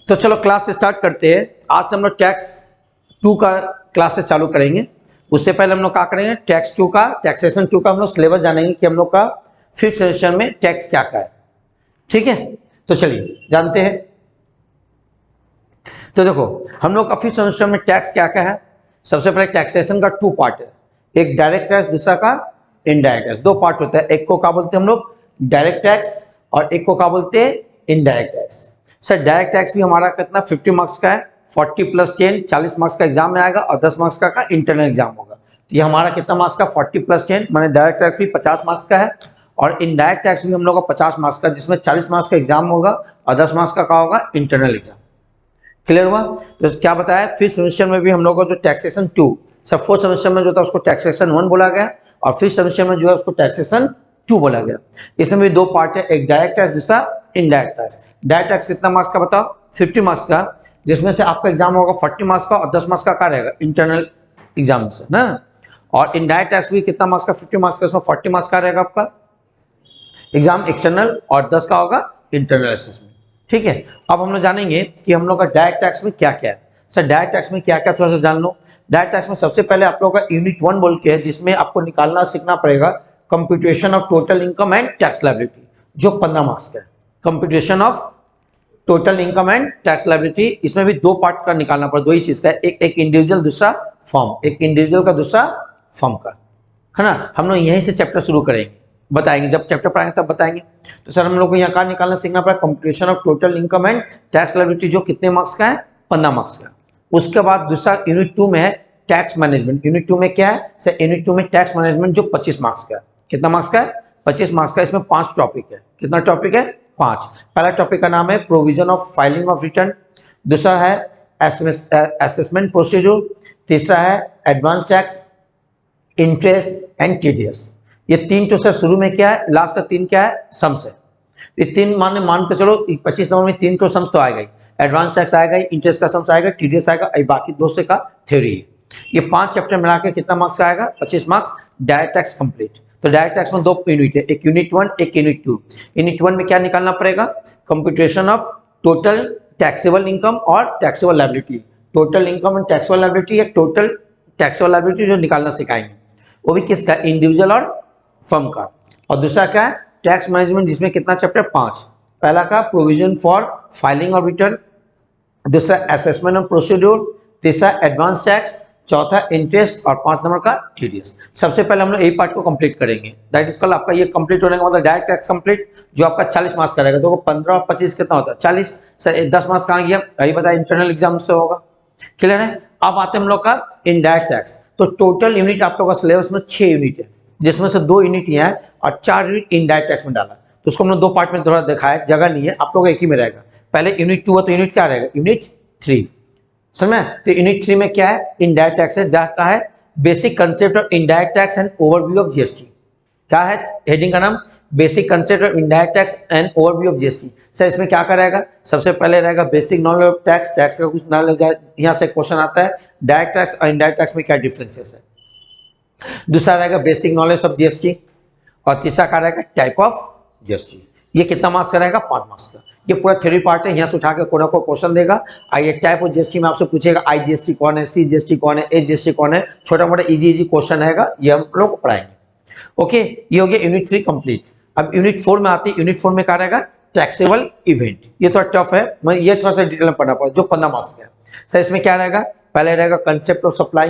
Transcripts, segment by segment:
तो चलो class start करते हैं। आज से हम लोग टैक्स 2 का क्लासेस चालू करेंगे। उससे पहले हम लोग क्या करेंगे, टैक्स 2 का, टैक्सेशन 2 का हम लोग सिलेबस जानेंगे कि हम लोग का 5th सेशन में टैक्स क्या क्या है। ठीक है, तो चलिए जानते हैं। तो देखो हम लोग का 5th सेमेस्टर में टैक्स क्या क्या है। सबसे पहले टैक्सेशन का 2 पार्ट है, एक डायरेक्ट टैक्स, दूसरा का इनडायरेक्ट टैक्स। 2 पार्ट होता है, एक को क्या बोलते हैं हम लोग डायरेक्ट टैक्स और एक को क्या बोलते हैं indirect tax. Sir direct tax भी हमारा कितना 50 मार्क्स का है, 40 + 10 40 मार्क्स का एग्जाम में आएगा और 10 मार्क्स का इंटरनल एग्जाम होगा। तो ये हमारा कितना मार्क्स का 40 + 10 माने डायरेक्ट टैक्स भी 50 मार्क्स का है और इनडायरेक्ट टैक्स भी हम लोग का 50 मार्क्स का, जिसमें 40 मार्क्स का एग्जाम होगा और 10 मार्क्स का क्या होगा इंटरनल एग्जाम। क्लियर हुआ। तो क्या बताया, 5th सेमेस्टर में भी हम लोग को जो टैक्सेशन 2, सब 4th सेमेस्टर में जो था उसको टैक्सेशन 1 बोला गया और 5th सेमेस्टर में जो है उसको टैक्सेशन 2 बोला गया। इसमें भी 2 पार्ट है, एक डायरेक्ट टैक्स, दूसरा इनडायरेक्ट टैक्स। डायरेक्ट टैक्स कितना मार्क्स का बताओ, 50 मार्क्स का, जिसमें से आपका एग्जाम होगा 40 मार्क्स का और 10 मार्क्स का क्या रहेगा इंटरनल एग्जाम से ना। और इनडायरेक्ट टैक्स भी कितना मार्क्स का 50 मार्क्स का, उसमें 40 मार्क्स का रहेगा आपका एग्जाम एक्सटर्नल और 10 का होगा इंटरनल असेसमेंट। ठीक है, अब हम लोग जानेंगे कि हम लोग का डायरेक्ट टैक्स में क्या क्या है। सर डायरेक्ट टैक्स में क्या क्या थोड़ा सा जान लो। डायरेक्ट टैक्स में सबसे पहले आप लोगों का यूनिट 1 बोल के है, जिसमें आपको निकालना सीखना पड़ेगा computation of total income and tax liability, जो 15 मार्क्स का है। Computation of total income and tax liability, इसमें भी 2 पार्ट का निकालना पड़ेगा, 2 ही चीज का, एक इंडिविजुअल, दूसरा फॉर्म, एक इंडिविजुअल का दूसरा फॉर्म का, है ना। हम लोग यहीं से चैप्टर शुरू करेंगे, बताएंगे जब चैप्टर पढ़ाएंगे तब बताएंगे। तो सर हम लोग को यहाँ का निकालना सीखना पड़ा computation of total income and tax liability, जो कितने मार्क्स का है 15 मार्क्स का। उसके बाद दूसरा यूनिट 2 में है टैक्स मैनेजमेंट। यूनिट 2 में क्या है सर, यूनिट 2 में टैक्स मैनेजमेंट, जो 25 मार्क्स का है। कितना मार्क्स का है 25 मार्क्स का। इसमें 5 टॉपिक है। कितना टॉपिक है 5। पहला टॉपिक का नाम है provision of filing of return, दूसरा है असेसमेंट प्रोसीड्यूर, तीसरा है advance tax, interest and TDS. ये 3 तो सर शुरू में क्या है, लास्ट का 3 क्या है सम्स है। ये 3 मान के चलो 25 नंबर में 3 तो सम्स तो आएगा ही, एडवांस टैक्स आएगा, इंटरेस्ट का सम्स आएगा, टीडीएस आएगा, बाकी 2 से का थ्योरी है। ये 5 चैप्टर मिला के कितना मार्क्स का आएगा 25 मार्क्स। Direct tax complete. तो डायरेक्ट टैक्स में 2 यूनिट है, एक यूनिट 1 एक यूनिट 2। यूनिट 1 में क्या निकालना पड़ेगा, computation of total taxable income और taxable liability. Total income and taxable liability या टोटल टैक्सेबल लायबिलिटी जो निकालना सिखाएंगे, वो भी किसका इंडिविजुअल और फर्म का। और दूसरा क्या है टैक्स मैनेजमेंट, जिसमें कितना चैप्टर 5। पहला का provision for filing of return, दूसरा असेसमेंट ऑफ प्रोसीड्यूर, तीसरा एडवांस टैक्स, चौथा इंटरेस्ट और 5 नंबर का टीडीएस। सबसे पहले हम लोग यही पार्ट को कंप्लीट करेंगे। दैट इज कल आपका ये कंप्लीट होने का मतलब डायरेक्ट टैक्स कंप्लीट, जो आपका 40 मार्क्स का रहेगा। तो 15 और 25 कितना होता है 40। सर 10 मार्क्स कहाँ गया, यही बताया इंटरनल एग्जाम से होगा। क्लियर है। अब आते हैं हम लोग का इनडायरेक्ट टैक्स। तो टोटल यूनिट आप लोग का सिलेबस में 6 यूनिट है, जिसमें से 2 यूनिट यहाँ है और 4 यूनिट इनडायरेक्ट टैक्स में डाला। तो उसको हमने 2 पार्ट में थोड़ा दिखाया, जगह नहीं है, आप लोग एक ही में रहेगा। पहले यूनिट 2 है तो यूनिट क्या रहेगा यूनिट 3, समझ में। तो यूनिट 3 में क्या है इनडायरेक्ट टैक्स है, जहाँ का है basic concept of indirect tax and overview of GST. क्या है हेडिंग का नाम, basic concept of indirect tax and overview of GST. Sir इसमें क्या क्या रहेगा, सबसे पहले रहेगा basic knowledge of tax, tax का कुछ नॉलेज, यहाँ से क्वेश्चन आता है डायरेक्ट टैक्स और इनडायरेक्ट टैक्स में क्या डिफरेंसेस है। दूसरा रहेगा बेसिक नॉलेज ऑफ जीएसटी और तीसरा क्या रहेगा टाइप ऑफ जीएसटी। ये कितना मार्क्स का रहेगा 5 मार्क्स का। ये पूरा थ्योरी पार्ट है, यहाँ से उठा के कोई ना कोई क्वेश्चन देगा। आइए टाइप ऑफ जीएसटी में आपसे पूछेगा आईजीएसटी कौन है, सीजीएसटी कौन है, एजीएसटी कौन है, छोटा मोटा इजी क्वेश्चन रहेगा, ये हम लोग को पढ़ाएंगे। ओके, ये हो गया यूनिट 3 कंप्लीट। अब यूनिट 4 में आते हैं। यूनिट 4 में क्या रहेगा टैक्सेबल इवेंट। ये थोड़ा टफ है, मैं ये थोड़ा सा डिटेल में पढ़ना पड़ेगा, जो 15 मार्क्स का है। सर इसमें क्या रहेगा, पहले रहेगा कंसेप्ट ऑफ सप्लाई,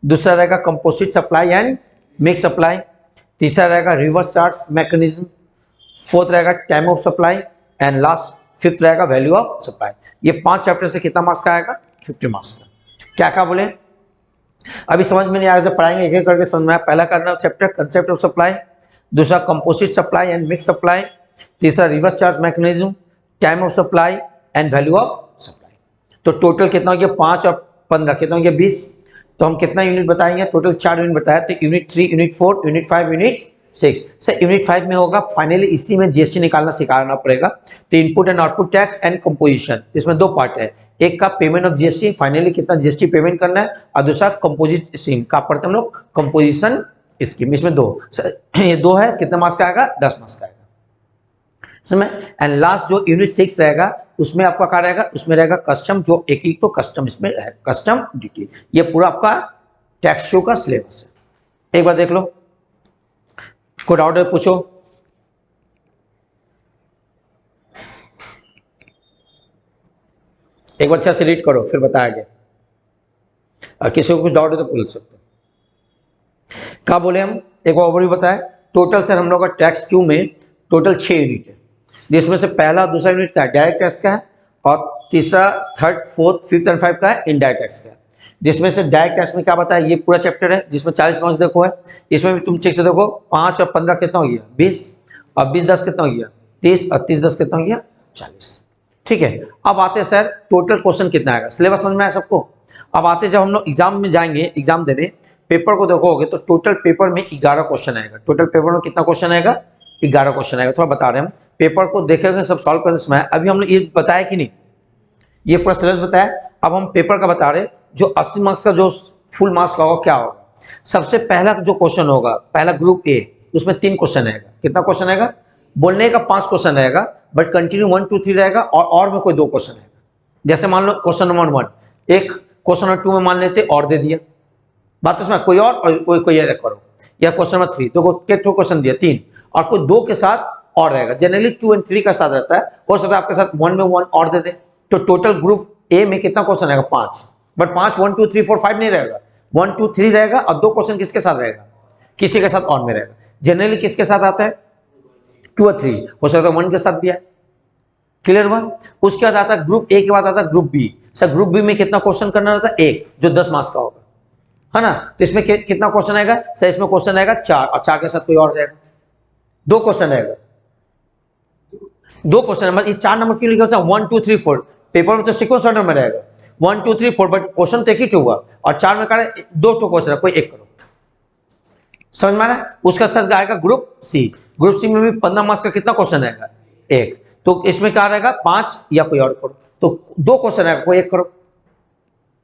दूसरा रहेगा composite supply and mix supply, तीसरा रहेगा रिवर्स चार्ज मैकेनिज्म, फोर्थ रहेगा time of supply and last 5th रहेगा वैल्यू ऑफ सप्लाई। ये 5 चैप्टर से कितना मार्क्स का आएगा 50 मार्क्स का। क्या क्या बोले अभी समझ में नहीं आया, पढ़ाएंगे एक एक करके समझ में आया। पहला करना चैप्टर कंसेप्ट ऑफ सप्लाई, दूसरा composite supply and mix supply, तीसरा reverse charge mechanism, time of supply and value of supply. तो टोटल कितना हो गया 5 और 15 कितना हो गया 20। तो हम कितना यूनिट बताएंगे, टोटल 4 यूनिट बताया। तो unit 3, unit 4, unit 5, unit 6। Sir unit 5 में होगा फाइनली इसी में जीएसटी निकालना सिखाना पड़ेगा। तो input and output tax and composition, इसमें 2 पार्ट है, एक का पेमेंट ऑफ जीएसटी, फाइनली कितना जीएसटी पेमेंट करना है, और दूसरा कंपोजिट स्कीम का पढ़ते हम लोग कंपोजिशन स्कीम। इसमें 2 सर ये 2 है, कितना मार्क्स का आएगा 10 मार्क्स का आएगा। समझ। एंड लास्ट जो यूनिट 6 रहेगा उसमें आपका क्या रहेगा, उसमें रहेगा कस्टम, जो एक ही तो कस्टम इसमें है, कस्टम ड्यूटी। ये पूरा आपका टैक्स शो का सिलेबस है। एक बार देख लो, कोई डाउट है पूछो। एक बार अच्छा से रीड करो फिर बताया गया, और किसी को कुछ डाउट है तो पूछ सकते हो। क्या बोले हम, एक बार ओवरव्यू बताया। टोटल सर हम लोग का टैक्स 2 में टोटल 6 यूनिट है, जिसमें से पहला दूसरा यूनिट का है डायरेक्ट टैक्स का है, और तीसरा थर्ड फोर्थ फिफ्थ एंड 5 का है इनडायरेक्ट टैक्स का है। जिसमें से डायरेक्ट टैक्स में क्या बताया, ये पूरा चैप्टर है जिसमें 40 मार्क्स देखो है। इसमें भी तुम ठीक से देखो, 5 और 15 कितना हो गया 20, और 20 10 कितना हो गया 30, और 30 10 कितना हो गया 40। ठीक है, अब आते हैं सर टोटल क्वेश्चन कितना आएगा, सिलेबस समझ में आया सबको। अब आते जब हम लोग एग्जाम में जाएंगे, एग्जाम देने पेपर को देखोगे तो टोटल पेपर में 11 क्वेश्चन आएगा। टोटल पेपर में कितना क्वेश्चन आएगा, 11 क्वेश्चन आएगा। थोड़ा बता रहे हैं हम, पेपर को देखेंगे सब सॉल्व करने समय। अभी हम लोग ये बताया कि नहीं, ये पूरा सिलेबस बताया। अब हम पेपर का बता रहे, जो 80 मार्क्स का जो फुल मार्क्स का होगा क्या होगा। सबसे पहला जो क्वेश्चन होगा, पहला ग्रुप ए, उसमें 3 क्वेश्चन आएगा। कितना क्वेश्चन आएगा, बोलने का 5 क्वेश्चन आएगा, बट कंटिन्यू 1 2 3 रहेगा, और में कोई 2 क्वेश्चन आएगा। जैसे मान लो क्वेश्चन नंबर 1, एक क्वेश्चन नंबर 2 में मान लेते और दे दिया, बात उसमें कोई और कोई करो, या क्वेश्चन नंबर 3 तो क्वेश्चन दिया 3, और कोई 2 के साथ और रहेगा। जनरली 2 और 3 का साथ रहता है, हो सकता है आपके साथ 1 में 1 और दे दे। तो टोटल ग्रुप ए में कितना क्वेश्चन आएगा 5, बट 5 1 2 3 4 5 नहीं रहेगा, 1 2 3 रहेगा, और 2 क्वेश्चन किसके साथ रहेगा, किसी के साथ और में रहेगा। जनरली किसके साथ आता है 2 और 3, हो सकता है 1 के साथ भी है। क्लियर हुआ। उसके बाद आता है ग्रुप ए के बाद आता है group B. Sir group B में कितना क्वेश्चन करना रहता है, एक, जो 10 मार्क्स का होगा, है ना। तो इसमें कितना क्वेश्चन आएगा सर, इसमें क्वेश्चन आएगा 4, और 4 के साथ कोई और रहेगा, 2 क्वेश्चन आएगा, 2 क्वेश्चन। मतलब ये 4 नंबर क्यों लिखा, 1 2 3 4, पेपर में तो सीक्वेंस ऑर्डर में रहेगा 1 2 3 4, बट क्वेश्चन तो एक ही होगा, और 4 में कहा 2 क्वेश्चन है, कोई एक करो। समझ में आ रहा है। उसका सर आएगा ग्रुप सी। ग्रुप सी में भी 15 मार्क्स का कितना क्वेश्चन आएगा, एक। तो इसमें क्या रहेगा 5 या कोई और करो, तो 2 क्वेश्चन आएगा, कोई एक करो।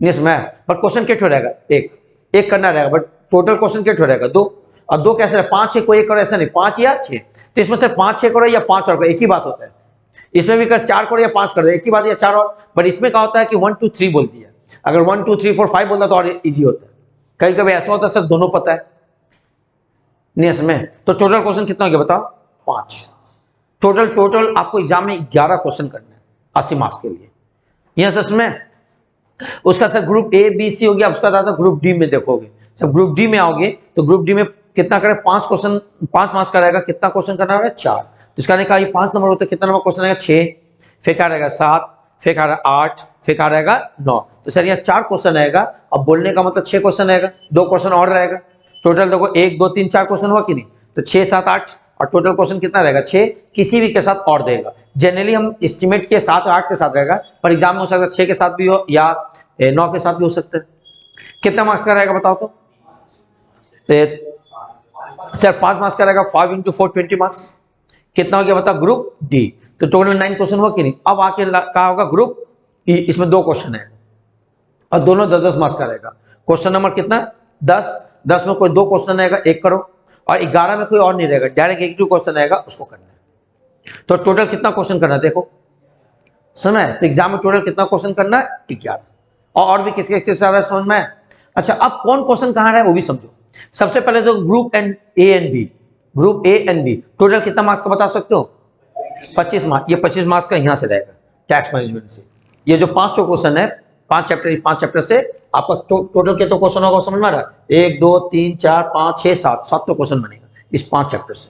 यस मैम, बट क्वेश्चन क्या रहेगा, एक करना रहेगा, बट टोटल क्वेश्चन क्या रहेगा 2, और 2 कैसे 5 6 कोई एक करो, ऐसा नहीं 5 या 6। तो इसमें से 5 6 करो या 5 और करो, एक ही बात होता है। इसमें भी कर 4 करो या 5 कर दो, एक ही बात, या 4 और। बट इसमें क्या होता है कि 1 2 3 बोल दिया, अगर 1 2 3 4 5 बोलता तो और इजी होता है। कहीं कभी ऐसा होता है सर दोनों पता है नहीं इसमें। तो टोटल क्वेश्चन कितना हो गया बताओ, 5। टोटल आपको एग्जाम में 11 क्वेश्चन करना है 80 मार्क्स के लिए। यस दस में उसका sir group A B C हो गया। उसका दादा ग्रुप डी में देखोगे, जब ग्रुप डी में आओगे तो ग्रुप डी में कितना करे 5 क्वेश्चन, 5 मार्क्स का रहेगा। कितना क्वेश्चन करना है 4। तो इसका नहीं कहा ये 5 नंबर होता है, कितना नंबर क्वेश्चन आएगा 6, फिर क्या रहेगा 7, फिर क्या रहेगा 8, फिर क्या रहेगा 9। तो सर यहाँ 4 क्वेश्चन आएगा। अब बोलने का मतलब 6 क्वेश्चन आएगा, 2 क्वेश्चन और रहेगा। टोटल देखो 1 2 3 4 क्वेश्चन हुआ कि नहीं, तो 6 7 8, और टोटल क्वेश्चन कितना रहेगा 6, किसी भी के साथ और देगा। जनरली हम एस्टिमेट किए 7 8 के साथ रहेगा, पर एग्जाम में हो सकता है 6 के साथ भी हो या 9 के साथ भी हो सकता है। कितना मार्क्स का रहेगा बताओ तो सर 5 मार्क्स का रहेगा, 5 × 4 20 मार्क्स। कितना हो गया बताओ ग्रुप डी। तो टोटल 9 क्वेश्चन हुआ कि नहीं। अब आके कहा होगा ग्रुप ई, इसमें 2 क्वेश्चन है और दोनों 10 मार्क्स का रहेगा। क्वेश्चन नंबर कितना 10 में कोई 2 क्वेश्चन आएगा, एक करो, और 11 में कोई और नहीं रहेगा, डायरेक्ट एक 2 क्वेश्चन आएगा, उसको करना है। तो टोटल कितना क्वेश्चन करना है देखो समझ। तो एग्जाम में टोटल कितना क्वेश्चन करना है 11, और भी किसके किससे आ रहा है समझ में। अच्छा अब कौन क्वेश्चन कहाँ रहा है वो भी समझो। सबसे पहले तो group A and B, group A and B total कितना मार्क्स का बता सकते हो 25 मार्क्स। ये 25 मार्क्स का यहाँ से रहेगा टैक्स मैनेजमेंट से। ये जो 5 क्वेश्चन है 5 चैप्टर से आपका टोटल कितना क्वेश्चन होगा समझ में आ रहा है। 1 2 3 4 5 6 7 तो क्वेश्चन बनेगा इस 5 चैप्टर से,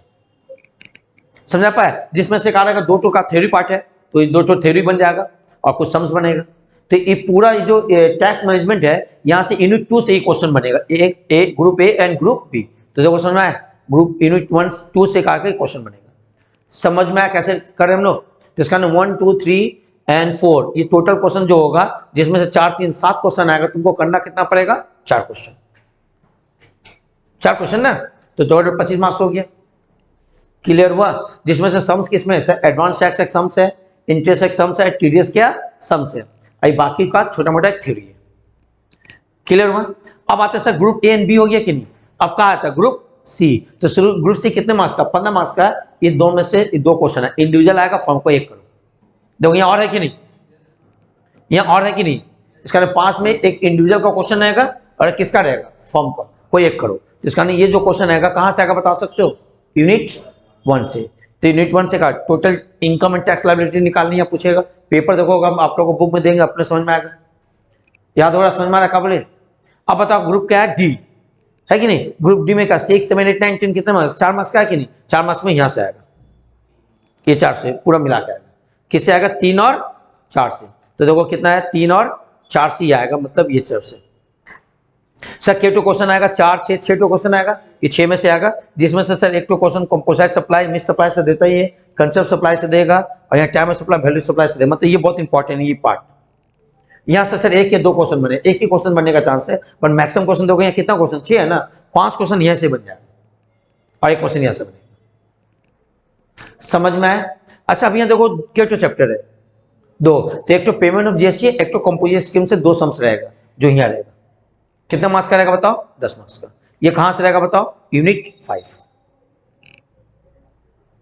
समझा पाए। जिसमें से कहा रहेगा 2 का थ्योरी पार्ट है, तो ये 2 थ्योरी बन जाएगा और कुछ सम्स बनेगा। तो ये पूरा जो टैक्स मैनेजमेंट है यहाँ से यूनिट 2 से ही क्वेश्चन बनेगा, group A and group B. तो जो क्वेश्चन में ग्रुप यूनिट 1 2 से कहा क्वेश्चन बनेगा। समझ में आया कैसे करें हम लोग। तो इसका 1 2 3 एंड 4 ये टोटल क्वेश्चन जो होगा, जिसमें से 4 3 7 क्वेश्चन आएगा, तुमको करना कितना पड़ेगा 4 क्वेश्चन ना। तो टोटल 25 मार्क्स हो गया। क्लियर हुआ। जिसमें से सम्स किसमें है, एडवांस टैक्स एक सम्स है, इंटरेस्ट एक सम्स है, टीडीएस क्या सम्स है, आई बाकी का छोटा मोटा एक थ्योरी है। क्लियर हुआ। अब आते हैं sir group A and B हो गया कि नहीं। अब कहा आता है ग्रुप सी। तो ग्रुप सी कितने मार्क्स का? 15 मार्क्स का। ये दो में से दो क्वेश्चन है, इंडिविजुअल आएगा, फॉर्म को 1 करो। देखो यहाँ और है कि नहीं, यहाँ और है कि नहीं? इसका 5 में एक इंडिविजुअल का क्वेश्चन रहेगा और किसका रहेगा? फॉर्म का, कोई 1 करो। तो इसका ये जो क्वेश्चन आएगा कहाँ से आएगा बता सकते हो? यूनिट 1 से। तो यूनिट 1 से का total income and tax liability निकालनी है, पूछेगा। पेपर देखो आप लोगों को बुक में देंगे, अपने समझ में आएगा। याद हो रहा, समझ में आ रहा का बोले? अब बताओ ग्रुप क्या है? डी है कि नहीं? ग्रुप डी में क्या 6, 7, 8, 9, 10 कितने मार्क्स? 4 मार्क्स का है कि नहीं? 4 मार्क्स में यहाँ से आएगा, ये 4 से पूरा मिला के आएगा। किससे आएगा? 3 और 4 से। तो देखो कितना है? 3 और 4 से ही आएगा, मतलब ये 4 से। सर K2 क्वेश्चन आएगा 4, 6, 6 क्वेश्चन आएगा, ये 6 में से आएगा, जिसमें से sir 1 question composite supply, mix supply से देता ही है, कंसेप्ट सप्लाई से देगा, और यहाँ टाइम सप्लाई, वैल्यू सप्लाई से देगा। मतलब ये बहुत इंपॉर्टेंट है ये पार्ट। यहाँ से सर 1 या 2 क्वेश्चन बने, एक ही क्वेश्चन बनने का चांस है, पर मैक्सिमम क्वेश्चन दोगे। यहाँ कितना क्वेश्चन? 6 है ना, 5 क्वेश्चन यहाँ से बन जाएगा और 1 क्वेश्चन यहाँ से बनेगा। समझ में आए? अच्छा अब यहाँ देखो K2 चैप्टर है 2, तो एक तो पेमेंट ऑफ जीएसटी, एक तो कंपोजिट स्कीम से 2 सम्स रहेगा जो यहाँ रहेगा। कितना मार्क्स का रहेगा बताओ? 10 मार्क्स का। ये कहां से रहेगा बताओ? यूनिट 5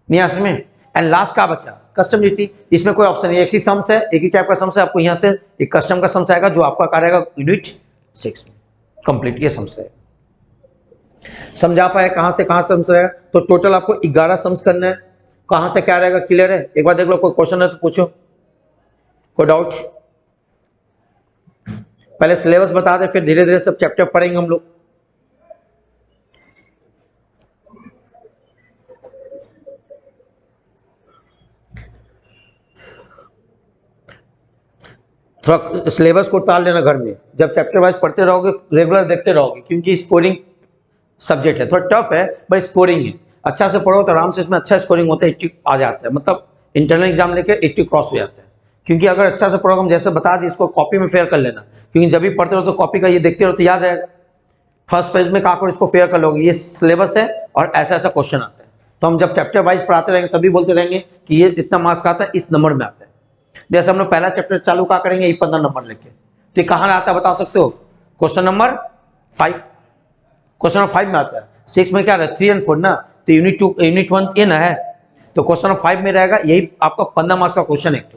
नियास में। एंड लास्ट का बचा कस्टम ड्यूटी, इसमें कोई ऑप्शन नहीं, एक ही सम्स है, एक ही टाइप का सम्स है। आपको यहां से एक कस्टम का सम्स आएगा जो आपका क्या रहेगा? यूनिट 6 में कंप्लीट ये सम्स है। समझा पाए कहां से कहां सम्स रहेगा? तो टोटल आपको 11 सम्स करना है। कहां से क्या रहेगा? क्लियर है? एक बार देख लो, कोई क्वेश्चन है तो पूछो, कोई डाउट? पहले सिलेबस बता दे, फिर धीरे धीरे सब चैप्टर पढ़ेंगे हम लोग। थोड़ा सिलेबस को टाल लेना घर में, जब चैप्टर वाइज पढ़ते रहोगे, रेगुलर देखते रहोगे, क्योंकि स्कोरिंग सब्जेक्ट है, थोड़ा टफ है बट स्कोरिंग है। अच्छा से पढ़ो तो आराम से इसमें अच्छा स्कोरिंग होता है, 80 आ जाता है, मतलब इंटरनल एग्जाम लेके 80 क्रॉस हो जाता है। क्योंकि अगर अच्छा से पढ़ोगे, हम जैसे बता दी, इसको कॉपी में फेयर कर लेना, क्योंकि जब भी पढ़ते रहो तो कॉपी का ये देखते रहो तो याद रहेगा। फर्स्ट पेज में काकर इसको फेयर कर लोगे, ये सिलेबस है और ऐसा ऐसा क्वेश्चन आता है। तो हम जब चैप्टर वाइज पढ़ाते रहेंगे तभी बोलते रहेंगे कि ये इतना मार्क्स का आता है, इस नंबर में आता है। जैसे हम लोग पहला चैप्टर चालू क्या करेंगे? ये 15 नंबर लेके, तो कहाँ आता है बता सकते हो? क्वेश्चन नंबर 5, क्वेश्चन नंबर 5 में आता है। 6 में क्या रहा है? 3 और 4 ना, तो यूनिट 2 यूनिट 1 ये ना है, तो क्वेश्चन नंबर 5 में रहेगा। यही आपका 15 मार्क्स का क्वेश्चन है,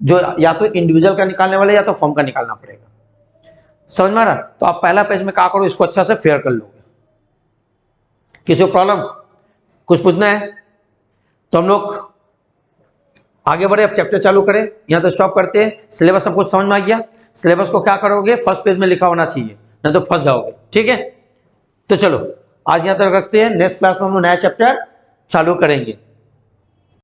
जो या तो इंडिविजुअल का निकालने वाले या तो फॉर्म का निकालना पड़ेगा। समझ में आ रहा? तो आप पहला पेज में क्या करो, इसको अच्छा से फेयर कर लोगे। किसी को प्रॉब्लम कुछ पूछना है तो हम लोग आगे बढ़े, अब चैप्टर चालू करें। यहाँ तो स्टॉप करते हैं। सिलेबस सब कुछ समझ में आ गया? सिलेबस को क्या करोगे? फर्स्ट पेज में लिखा होना चाहिए, नहीं तो फंस जाओगे। ठीक है, तो चलो आज यहाँ तक रखते हैं, नेक्स्ट क्लास में हम लोग नया चैप्टर चालू करेंगे।